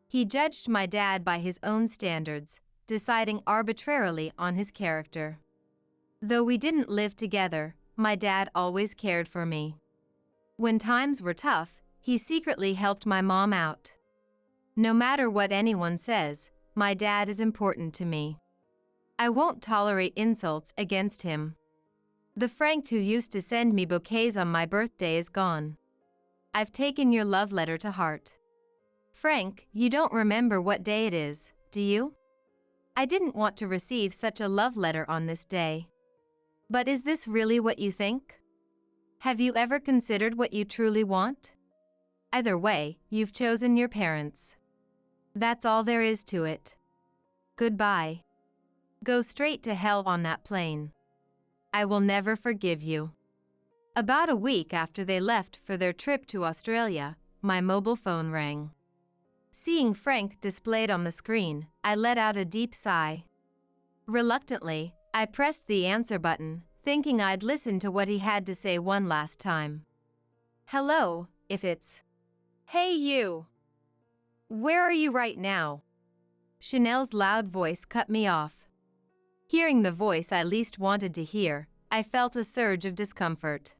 He judged my dad by his own standards, deciding arbitrarily on his character. Though we didn't live together, my dad always cared for me. When times were tough, he secretly helped my mom out. No matter what anyone says, my dad is important to me. I won't tolerate insults against him. The Frank who used to send me bouquets on my birthday is gone. I've taken your love letter to heart. Frank, you don't remember what day it is, do you? I didn't want to receive such a love letter on this day. But is this really what you think? Have you ever considered what you truly want? Either way, you've chosen your parents. That's all there is to it. Goodbye. Go straight to hell on that plane. I will never forgive you. About a week after they left for their trip to Australia, my mobile phone rang. Seeing Frank displayed on the screen, I let out a deep sigh. Reluctantly, I pressed the answer button, thinking I'd listen to what he had to say one last time. Hello, if it's... Hey you! Where are you right now? Chanel's loud voice cut me off. Hearing the voice I least wanted to hear, I felt a surge of discomfort.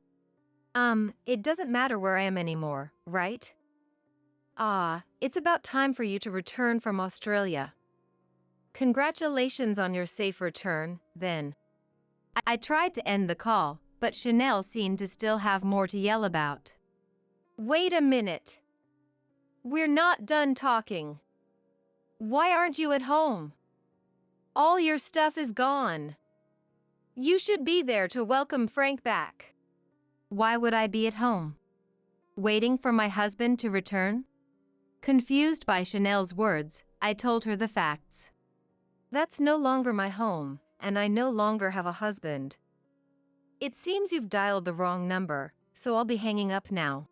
It doesn't matter where I am anymore, right? It's about time for you to return from Australia. Congratulations on your safe return, then. I tried to end the call, but Chanel seemed to still have more to yell about. Wait a minute. We're not done talking. Why aren't you at home? All your stuff is gone. You should be there to welcome Frank back. Why would I be at home? Waiting for my husband to return? Confused by Chanel's words, I told her the facts. That's no longer my home, and I no longer have a husband. It seems you've dialed the wrong number, so I'll be hanging up now.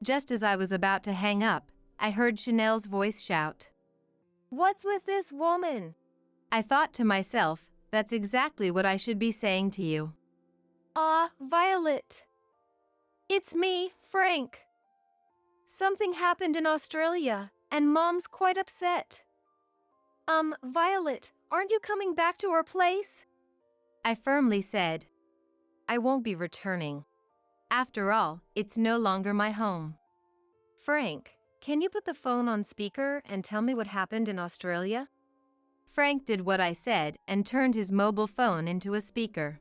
Just as I was about to hang up, I heard Chanel's voice shout, "What's with this woman?" I thought to myself, that's exactly what I should be saying to you. Violet. It's me, Frank. Something happened in Australia, and Mom's quite upset. Violet, aren't you coming back to our place? I firmly said. I won't be returning. After all, it's no longer my home. Frank, can you put the phone on speaker and tell me what happened in Australia? Frank did what I said and turned his mobile phone into a speaker.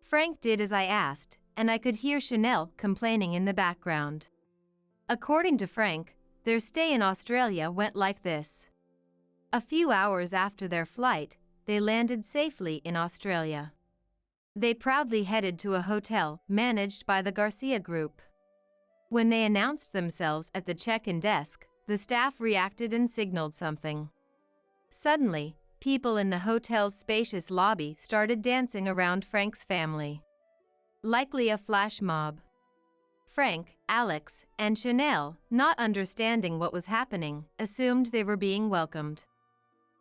Frank did as I asked, and I could hear Chanel complaining in the background. According to Frank, their stay in Australia went like this. A few hours after their flight, they landed safely in Australia. They proudly headed to a hotel managed by the Garcia Group. When they announced themselves at the check-in desk, the staff reacted and signaled something. Suddenly, people in the hotel's spacious lobby started dancing around Frank's family. Likely a flash mob. Frank, Alex, and Chanel, not understanding what was happening, assumed they were being welcomed.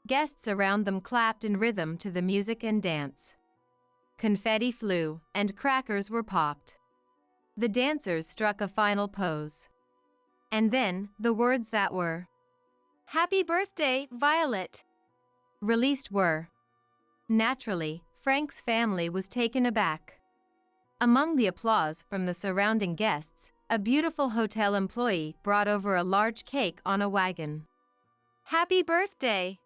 Guests around them clapped in rhythm to the music and dance. Confetti flew, and crackers were popped. The dancers struck a final pose. And then, the words that were, "Happy birthday, Violet," released were. Naturally, Frank's family was taken aback. Among the applause from the surrounding guests, a beautiful hotel employee brought over a large cake on a wagon. "Happy birthday!"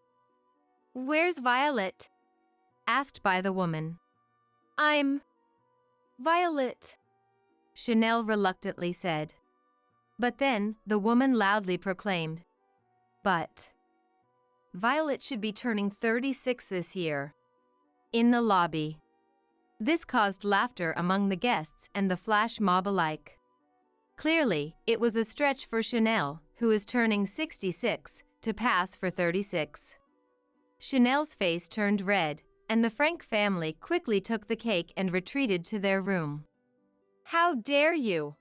"Where's Violet?" asked by the woman. "I'm Violet," Chanel reluctantly said. But then, the woman loudly proclaimed, "But Violet should be turning 36 this year." In the lobby. This caused laughter among the guests and the flash mob alike. Clearly, it was a stretch for Chanel, who is turning 66, to pass for 36. Chanel's face turned red, and the Frank family quickly took the cake and retreated to their room. "How dare you?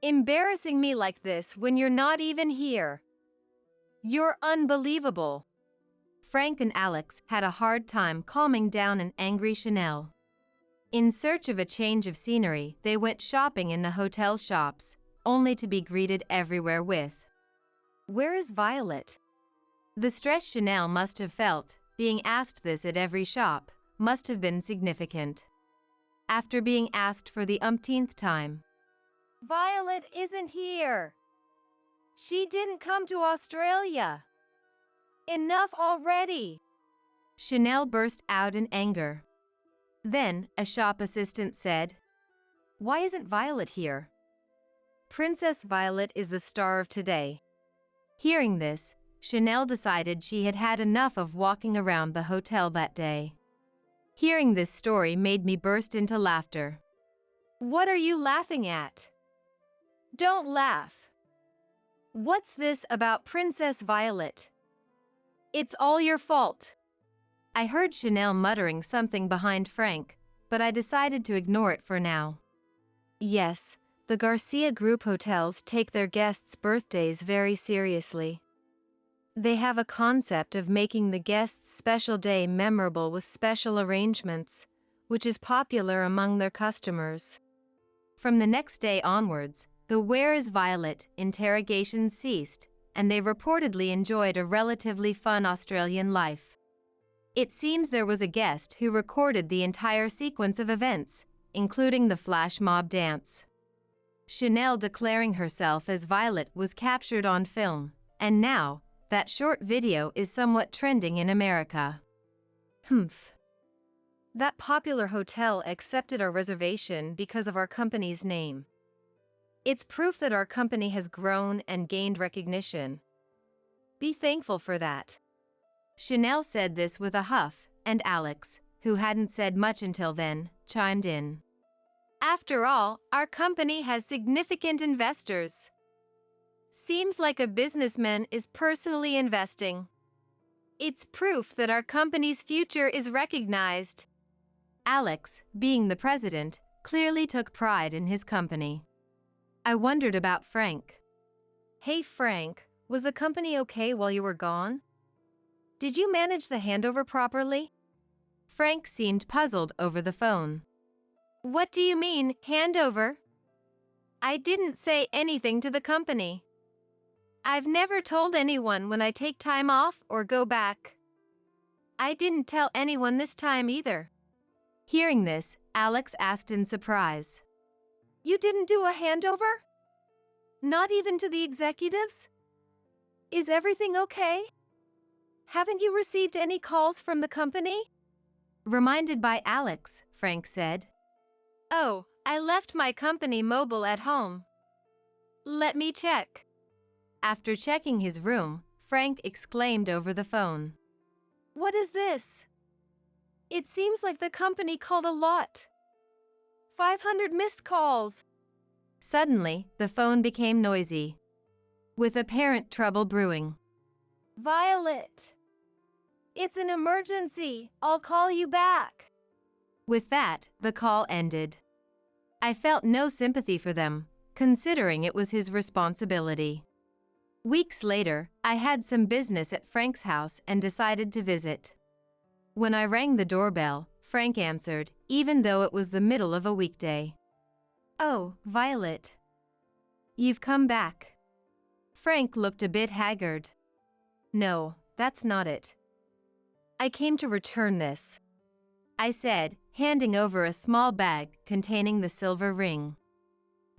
Embarrassing me like this when you're not even here. You're unbelievable." Frank and Alex had a hard time calming down an angry Chanel. In search of a change of scenery, they went shopping in the hotel shops, only to be greeted everywhere with, "Where is Violet?" The stress Chanel must have felt, being asked this at every shop, must have been significant. After being asked for the umpteenth time, "Violet isn't here. She didn't come to Australia. Enough already!" Chanel burst out in anger. Then, a shop assistant said, "Why isn't Violet here? Princess Violet is the star of today." Hearing this, Chanel decided she had had enough of walking around the hotel that day. Hearing this story made me burst into laughter. "What are you laughing at? Don't laugh. What's this about Princess Violet? It's all your fault." I heard Chanel muttering something behind Frank, but I decided to ignore it for now. Yes, the Garcia Group hotels take their guests' birthdays very seriously. They have a concept of making the guest's special day memorable with special arrangements, which is popular among their customers. From the next day onwards, the "Where is Violet?" interrogations ceased, and they reportedly enjoyed a relatively fun Australian life. It seems there was a guest who recorded the entire sequence of events, including the flash mob dance. Chanel declaring herself as Violet was captured on film, and now, that short video is somewhat trending in America. Humph. That popular hotel accepted our reservation because of our company's name. It's proof that our company has grown and gained recognition. Be thankful for that. Chanel said this with a huff, and Alex, who hadn't said much until then, chimed in. After After all, our company has significant investors. Seems like a businessman is personally investing. It's proof that our company's future is recognized. Alex, being the president, clearly took pride in his company. I wondered about Frank. Hey Frank, was the company okay while you were gone? Did you manage the handover properly? Frank seemed puzzled over the phone. What do you mean, handover? I didn't say anything to the company. I've never told anyone when I take time off or go back. I didn't tell anyone this time either. Hearing this, Alex asked in surprise. You didn't do a handover? Not even to the executives? Is everything okay? Haven't you received any calls from the company? Reminded by Alex, Frank said. Oh, I left my company mobile at home. Let me check. After checking his room, Frank exclaimed over the phone. What is this? It seems like the company called a lot. 500 missed calls. Suddenly, the phone became noisy, with apparent trouble brewing. Violet. It's an emergency. I'll call you back. With that, the call ended. I felt no sympathy for them, considering it was his responsibility. Weeks later, I had some business at Frank's house and decided to visit. When I rang the doorbell, Frank answered, even though it was the middle of a weekday. Oh, Violet. You've come back. Frank looked a bit haggard. No, that's not it. I came to return this, I said, handing over a small bag containing the silver ring.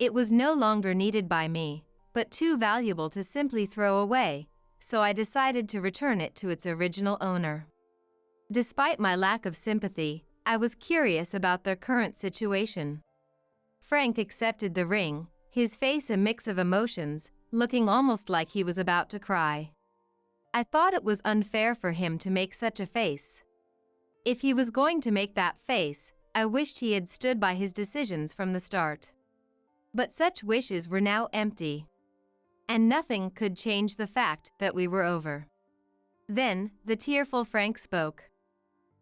It was no longer needed by me, but too valuable to simply throw away, so I decided to return it to its original owner. Despite my lack of sympathy, I was curious about their current situation. Frank accepted the ring, his face a mix of emotions, looking almost like he was about to cry. I thought it was unfair for him to make such a face. If he was going to make that face, I wished he had stood by his decisions from the start. But such wishes were now empty. And nothing could change the fact that we were over. Then, the tearful Frank spoke.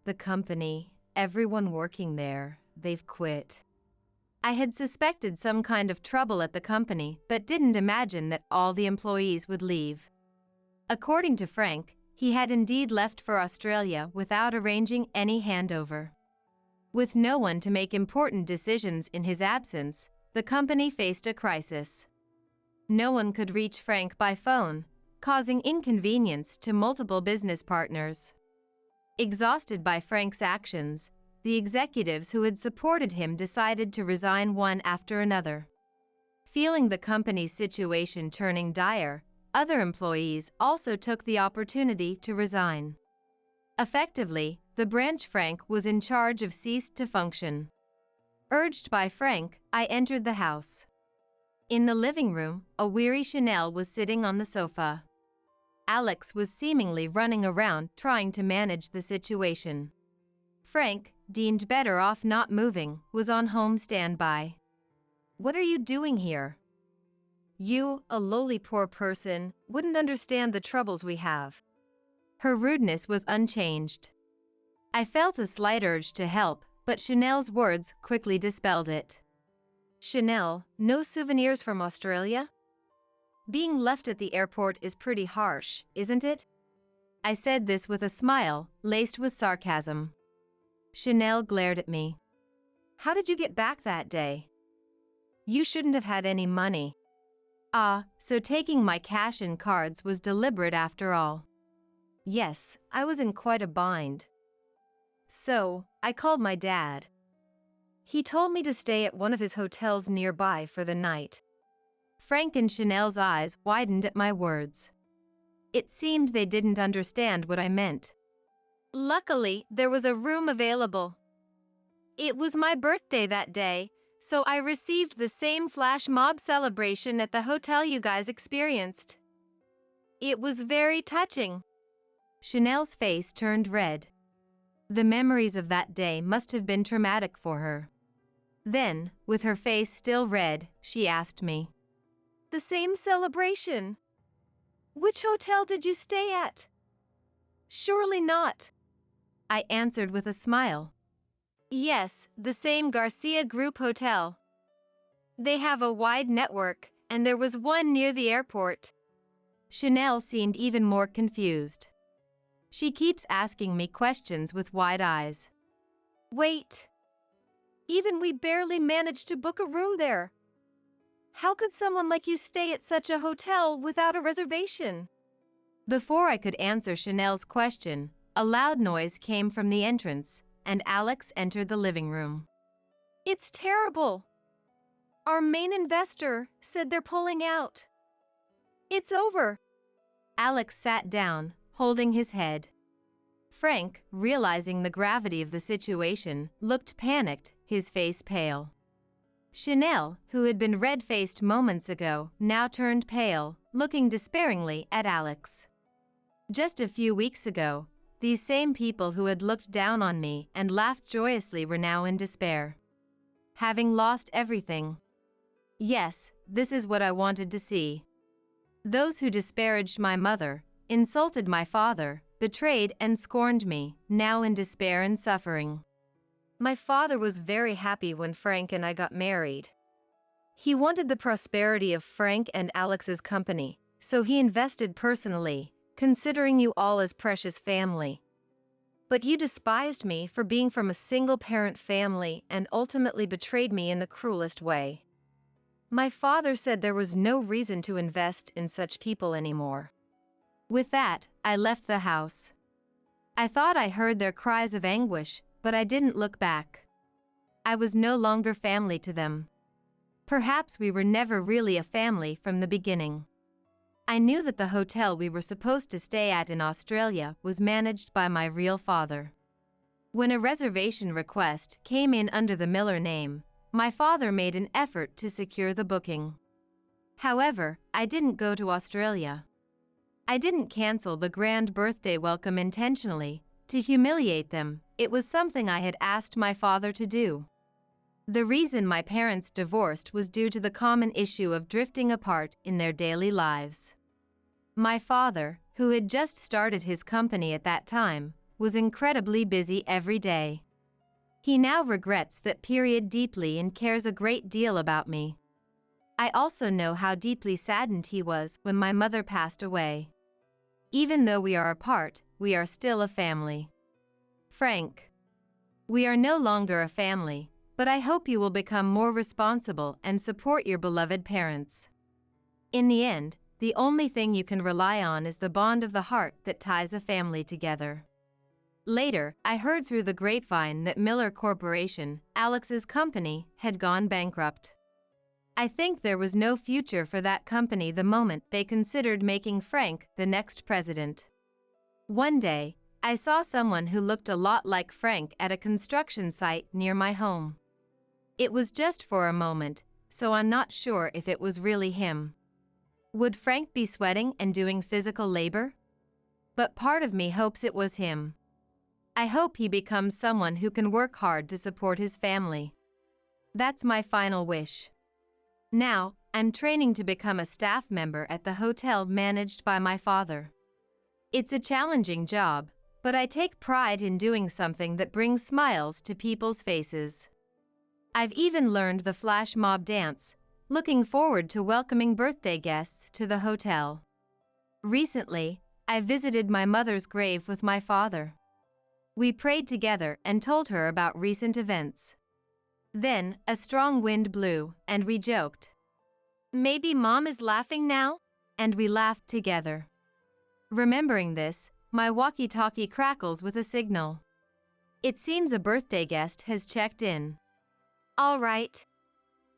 The company, everyone working there, they've quit. I had suspected some kind of trouble at the company, but didn't imagine that all the employees would leave. According to Frank, he had indeed left for Australia without arranging any handover. With no one to make important decisions in his absence, the company faced a crisis. No one could reach Frank by phone, causing inconvenience to multiple business partners. Exhausted by Frank's actions, the executives who had supported him decided to resign one after another. Feeling the company's situation turning dire, other employees also took the opportunity to resign. Effectively, the branch Frank was in charge of ceased to function. Urged by Frank, I entered the house. In the living room, a weary Chanel was sitting on the sofa. Alex was seemingly running around trying to manage the situation. Frank, deemed better off not moving, was on home standby. What are you doing here? You, a lowly poor person, wouldn't understand the troubles we have. Her rudeness was unchanged. I felt a slight urge to help, but Chanel's words quickly dispelled it. Chanel, no souvenirs from Australia? Being left at the airport is pretty harsh, isn't it? I said this with a smile, laced with sarcasm. Chanel glared at me. How did you get back that day? You shouldn't have had any money. Ah, so taking my cash and cards was deliberate after all. Yes, I was in quite a bind. So, I called my dad. He told me to stay at one of his hotels nearby for the night. Frank and Chanel's eyes widened at my words. It seemed they didn't understand what I meant. Luckily, there was a room available. It was my birthday that day, so I received the same flash mob celebration at the hotel you guys experienced. It was very touching. Chanel's face turned red. The memories of that day must have been traumatic for her. Then, with her face still red, she asked me, "The same celebration? Which hotel did you stay at?" "Surely not," I answered with a smile. "Yes, the same Garcia Group Hotel. They have a wide network, and there was one near the airport." Chanel seemed even more confused. She keeps asking me questions with wide eyes. "Wait. Even we barely managed to book a room there. How could someone like you stay at such a hotel without a reservation?" Before I could answer Chanel's question, a loud noise came from the entrance, and Alex entered the living room. "It's terrible. Our main investor said they're pulling out. It's over." Alex sat down, holding his head. Frank, realizing the gravity of the situation, looked panicked, his face pale. Chanel, who had been red-faced moments ago, now turned pale, looking despairingly at Alex. Just a few weeks ago, these same people who had looked down on me and laughed joyously were now in despair. Having lost everything. Yes, this is what I wanted to see. Those who disparaged my mother, insulted my father, betrayed and scorned me, now in despair and suffering. My father was very happy when Frank and I got married. He wanted the prosperity of Frank and Alex's company, so he invested personally, considering you all as precious family. But you despised me for being from a single-parent family and ultimately betrayed me in the cruelest way. My father said there was no reason to invest in such people anymore. With that, I left the house. I thought I heard their cries of anguish, but I didn't look back. I was no longer family to them. Perhaps we were never really a family from the beginning. I knew that the hotel we were supposed to stay at in Australia was managed by my real father. When a reservation request came in under the Miller name, my father made an effort to secure the booking. However, I didn't go to Australia. I didn't cancel the grand birthday welcome intentionally, to humiliate them. It was something I had asked my father to do. The reason my parents divorced was due to the common issue of drifting apart in their daily lives. My father, who had just started his company at that time, was incredibly busy every day. He now regrets that period deeply and cares a great deal about me. I also know how deeply saddened he was when my mother passed away. Even though we are apart, we are still a family. Frank. We are no longer a family, but I hope you will become more responsible and support your beloved parents. In the end, the only thing you can rely on is the bond of the heart that ties a family together. Later, I heard through the grapevine that Miller Corporation, Alex's company, had gone bankrupt. I think there was no future for that company the moment they considered making Frank the next president. One day, I saw someone who looked a lot like Frank at a construction site near my home. It was just for a moment, so I'm not sure if it was really him. Would Frank be sweating and doing physical labor? But part of me hopes it was him. I hope he becomes someone who can work hard to support his family. That's my final wish. Now, I'm training to become a staff member at the hotel managed by my father. It's a challenging job, but I take pride in doing something that brings smiles to people's faces. I've even learned the flash mob dance, looking forward to welcoming birthday guests to the hotel. Recently, I visited my mother's grave with my father. We prayed together and told her about recent events. Then, a strong wind blew, and we joked. "Maybe Mom is laughing now?" And we laughed together. Remembering this, my walkie-talkie crackles with a signal. It seems a birthday guest has checked in. All right.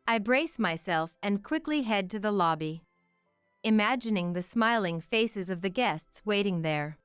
I brace myself and quickly head to the lobby, imagining the smiling faces of the guests waiting there.